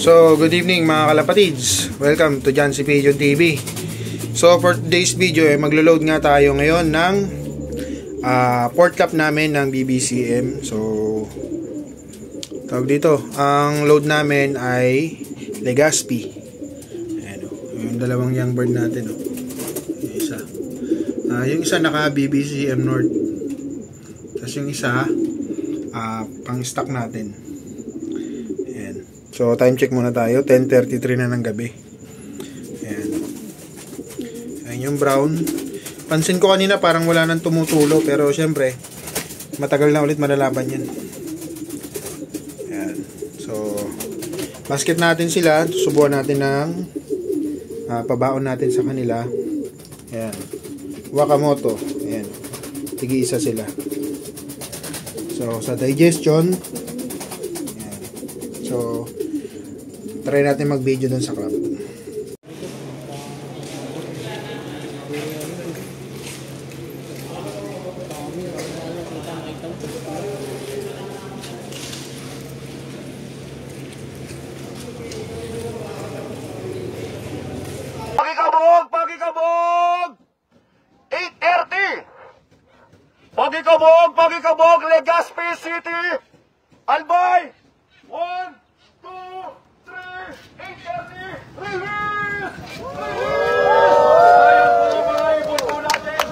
So, good evening mga kalapatids. Welcome to John C. Pigeon TV. So, for today's video, maglo-load nga tayo ngayon ng port cap namin ng BBCM. So, tawag dito, ang load namin ay Legazpi. Ayan, yung dalawang young bird natin. Yung isa. Yung isa naka BBCM North. Tapos yung isa, pang stock natin. So, time check muna tayo. 10:33 na ng gabi. Ayan. Ayan yung brown. Pansin ko kanina parang wala nang tumutulo. Pero syempre, matagal na ulit malalaban yan. Ayan. So, basket natin sila. Subukan natin ng pabaon natin sa kanila. Ayan. Wakamoto. Ayan. Tigi-isa sila. So, sa digestion, ayan. So, try natin mag-video dun sa club. Pagikabog! Pagikabog! 8:30! Pagikabog! Pagikabog! Legazpi City! Albay! 1, 2, 3, 8:30! Release! Ayan po mga ibon po natin!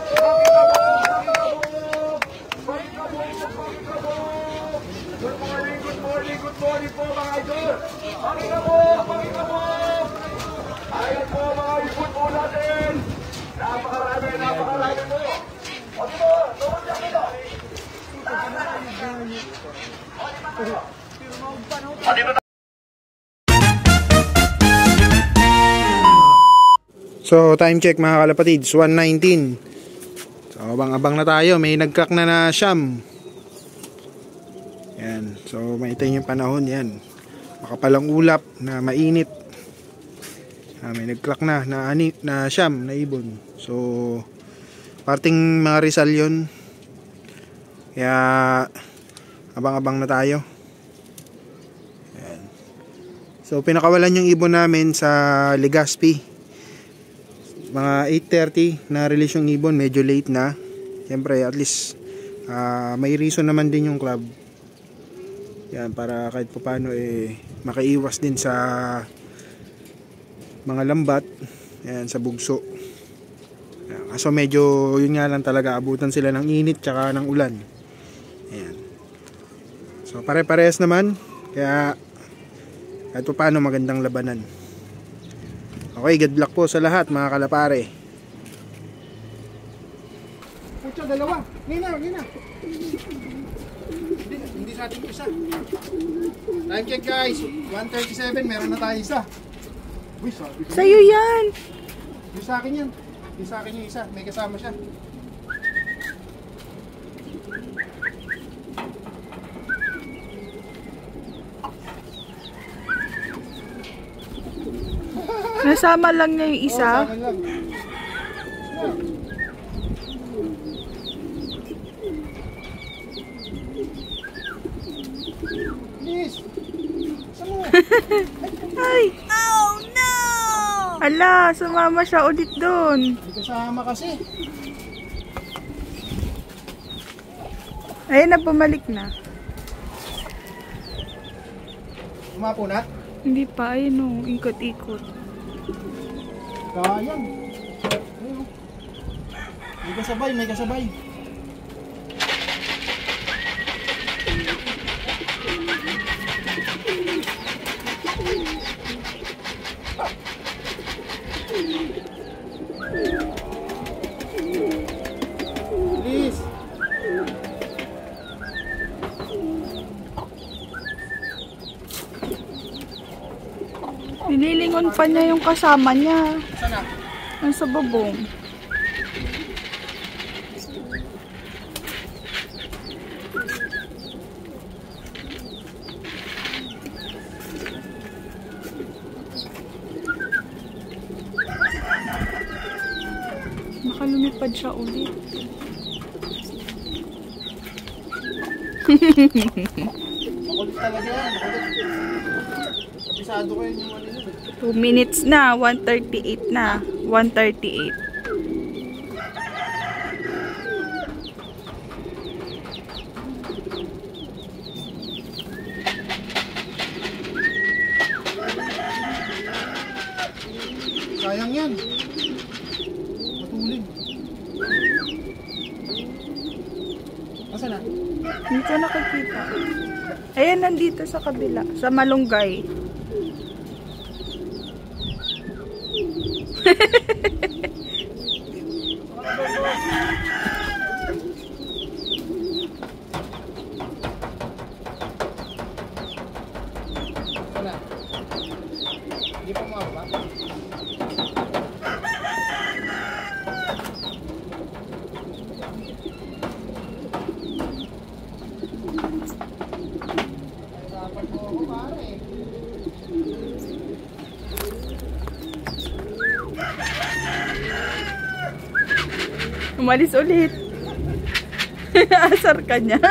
Pagikabog! Pagikabog! Good morning, good morning, good morning po mga idol! Pagikabog! Pagikabog! Ayan po mga ibon po natin! Napakarami, napakarami po! O dito, tawag niya kita! So, time check mga kalapatids, 1:19. So, abang-abang na tayo. May nag-crack na Siam. Yan. So, maitin yung panahon yan. Makapalang ulap na mainit. May nag-crack na Siam, na ibon. So, parting mga Rizal yun. Kaya, abang-abang na tayo. Yan. So, pinakawalan yung ibon namin sa Legazpi. Mga 8:30 na release yung ibon, medyo late na. Siyempre at least may reason naman din yung club. Yan, para kahit paano makaiwas din sa mga lambat. Yan, sa bugso. Yan, so medyo yun nga lang talaga, abutan sila ng init tsaka ng ulan. Yan. So pare-parehas naman. Kaya kahit paano magandang labanan. Okay, good luck po sa lahat mga kalapare. Pucha, dalawa. Gina. Hindi sa ating isa. Time check guys. 1:37, meron na tayo isa. Uy, sabi ko. Sa'yo yan. Yung sa akin yan. Yung sa akin yung isa. May kasama siya. Nasama lang niya yung isa. Sa akin lang. Please. Sama. Ay. Oh no! Ala, sumama siya ulit doon. Hindi kasama kasi. Ayun na, bumalik na. Umapunat? Hindi pa, ayun o, ikot-ikot. Kayang. Ayun. May kasabay, may kasabay. Please. Nililingon pa niya yung kasama niya. Sana? Nasa babong. Nakalumipad siya ulit. Makulit talaga yan. Makulit. Pasado kayo yung ano yun. 2 minutes na. 1:38 na. 1:38. Sayang yan. Matulid. Asa na? Hindi ko nakikita. Ayan, nandito sa kabila. Sa malunggay. Wala. Hindi pa mababa. Dapat mo ako pare. Umalis ulit. Asar ka niya.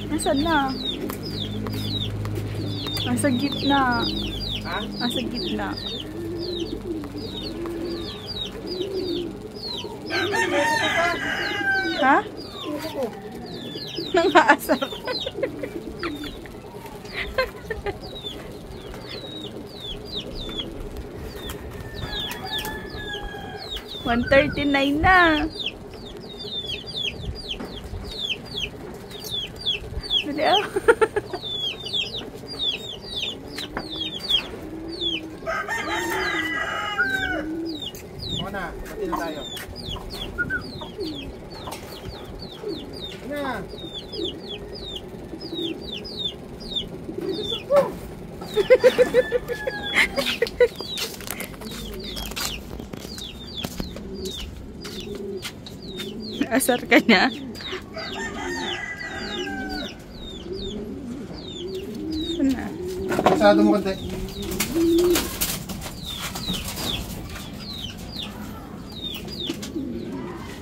Nasaan na? Nasa gitna. Ha? Nasa gitna. Ha? Nangaasar. $139 na. Dali ah. Ako na, pati na tayo. Ano na? Asar ka niya. Sana. Pasado mo konti.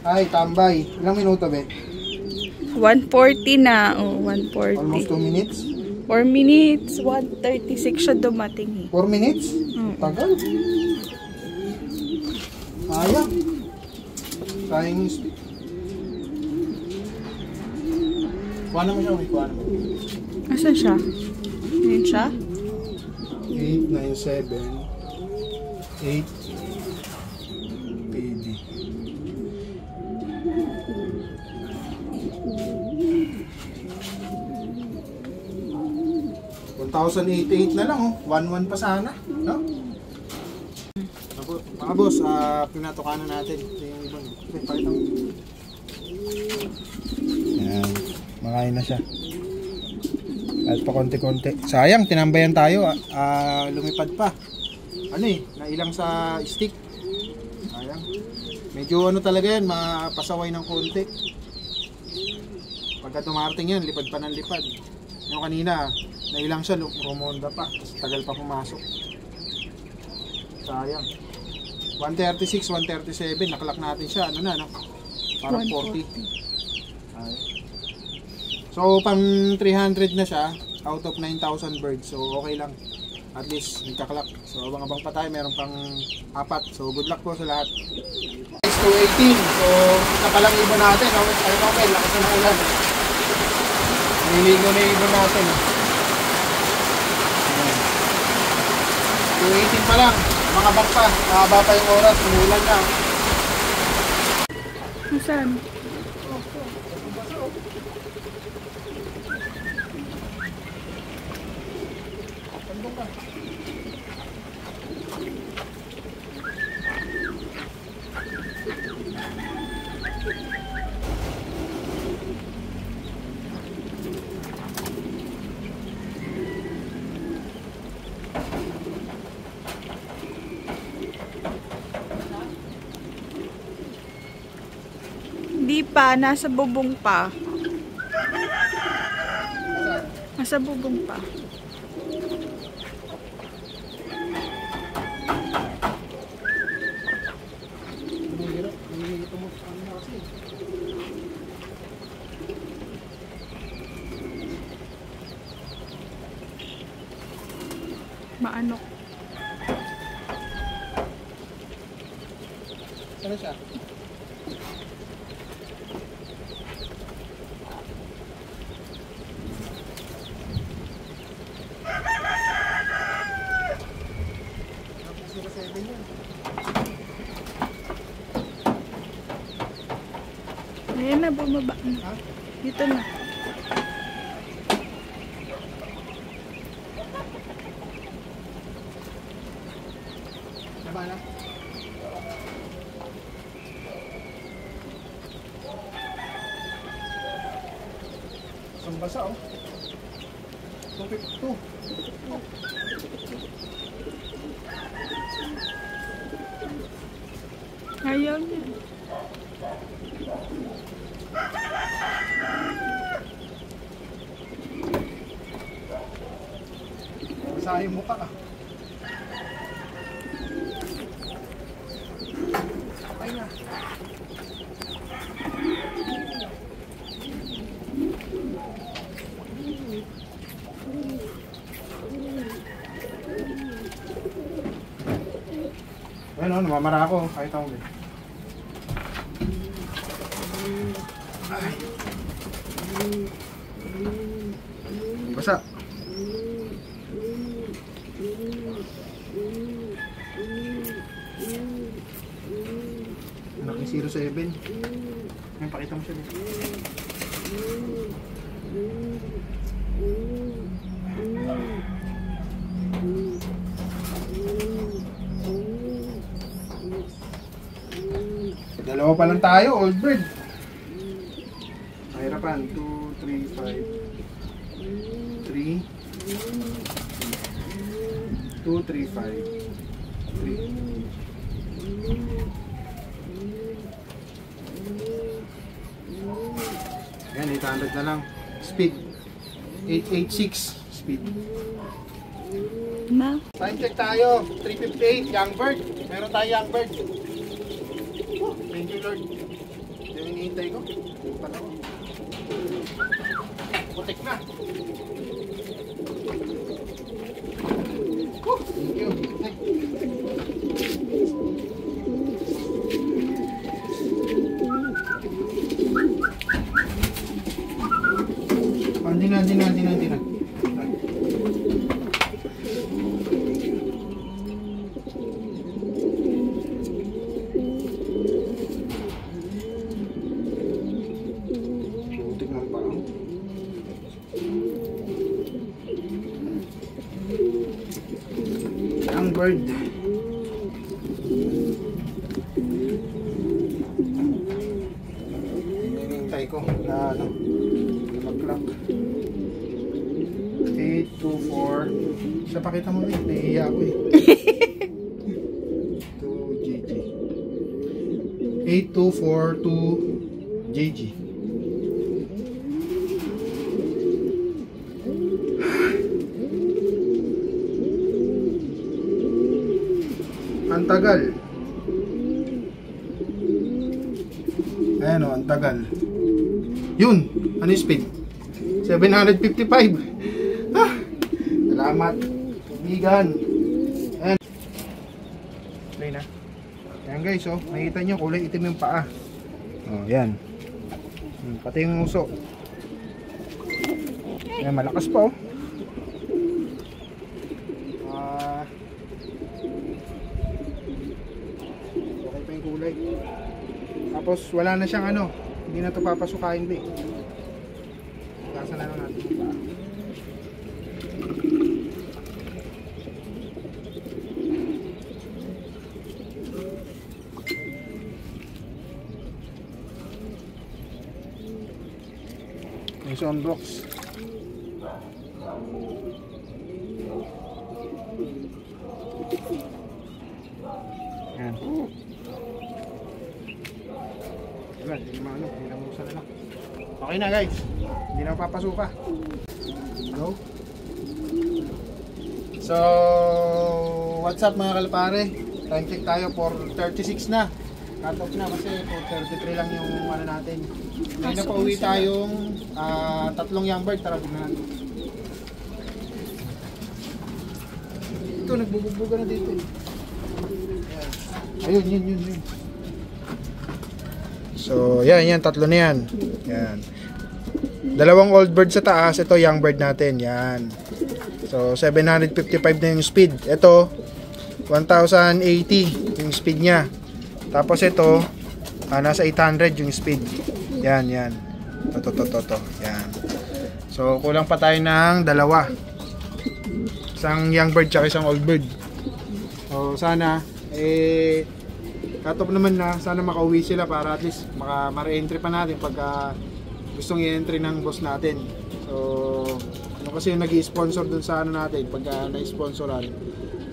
Ay, tambay. Ilang minuto, be? 1:40 na. Oh, Almost 2 1:40. minutes? 4 minutes. 1:36 siya dumating eh. 4 minutes? Tagal. Sayang. Sayang yung speed. Kuha naman siya, kuha naman. Asan siya? Ayun siya? 8, 9, 7, 8, PD. $1,088 na lang, oh. 1,100 pa sana, no? Mga boss, pinatukanan natin. Ito yung iba, no? Okay, pakita mo. Yan, makain na siya. At pa konti-konti. Sayang, tinambayan tayo. Lumipad pa. Ano eh, nailang sa stick. Sayang. Medyo ano talaga yan, mapasaway ng konti. Pagka tumarating yan, lipad pa ng lipad. Yung kanina, nailang siya, rumonda pa. Tapos tagal pa pumasok. Sayang. 136, 137, nakalak natin siya. Ano na, no? Parang 40. So, pang 300 na siya, out of 9,000 birds. So, okay lang. At least, nagkaklak. So, abang-abang pa tayo. Meron pang 4. So, good luck po sa lahat. 218. So, ito palang ibon natin. Ay, okay, lakas na ulan. Niligo na yung ibon natin. 218 pa lang. Mga bak pa. Mahaba pa yung oras. Umulan na. Saan? Hindi pa, nasa bubong pa. Nasa bubong pa. Maano. Saan siya? Ayan na, bumaba na. Ha? Dito na. Tama na? Isang basa oh. 252. Ayaw niya. Basa yung mukha ah. Okay na. Ayun o, namamara ako. Kahit ako din. Ay. Basa. Laki 07. Ngayon, pakita mo siya dito. Dalawa pa lang tayo, old bird. Mahirapan. 2, 3, 5. 3. 2, 3, 5. 3. Ayan, 800 na lang. Speed. 886 speed. Na. Time check tayo. 358, young bird. Meron tayo young bird. Oh, thank you Lord. Yung hinihintay ko. Pala ko. Putik na. Oh, thank you. Hindi na. Putik ng parang. Young bird. Hinihintay ko na ano. Mag-clock. 824. Sa pakita mo rin, nahihiya ako eh. 2GG. 8242 JG. Ang tagal. Ayan o, ang tagal. Yun, ano yung speed? 755. Ah, salamat, kaibigan. Ayan. Play na. Ayan guys, oh, makikita nyo kulay itim yung paa. Oh, yan. Pati yung uso. Ayan, malakas pa oh. Okay pa yung kulay. Tapos wala na siyang ano, hindi na ito papasukain ba eh. Kasa na lang natin yung paa. May sunbox. Yan. Diba, hindi naman ano, hindi naman usa na lang. Okay na guys, hindi na papasuka. Go. So, what's up mga kalapare? Time check tayo for 36 na. Cut off na kasi for 33 lang yung ano natin. Ngayon na pauwi tayong tatlong young bird. Tara, tignan natin. Ikaw, nagbubugbuga na dito eh. Ayun, yun. So, yan, tatlo na yan. Yan. Dalawang old bird sa taas, ito young bird natin, yan. So, 755 na yung speed. Ito, 1080 yung speed niya. Tapos ito, nasa 800 yung speed. Yan. To. Yan. So, kulang pa tayo ng dalawa. Isang young bird tsaka isang old bird. So, sana, cut off naman na. Sana makauwi sila para at least ma-re-entry pa natin pagka gustong i-entry ng boss natin. So, ano kasi yung nag-i-sponsor dun sa ano natin, pagka na-sponsoran,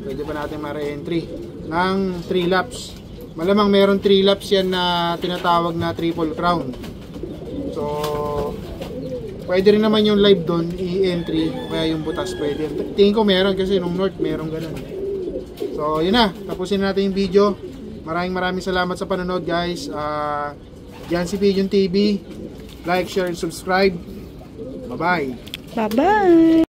pwede pa natin ma-re-entry ng 3 laps. Malamang meron 3 laps yan na tinatawag na triple crown. So, pwede rin naman yung live doon i-entry, kaya yung butas pwede. Tingin ko meron kasi nung north meron ganun. So, yun na, tapusin natin yung video. Maraming salamat sa panonood, guys. Yan si Pigeon TV. Like, share, and subscribe. Bye-bye. Bye-bye.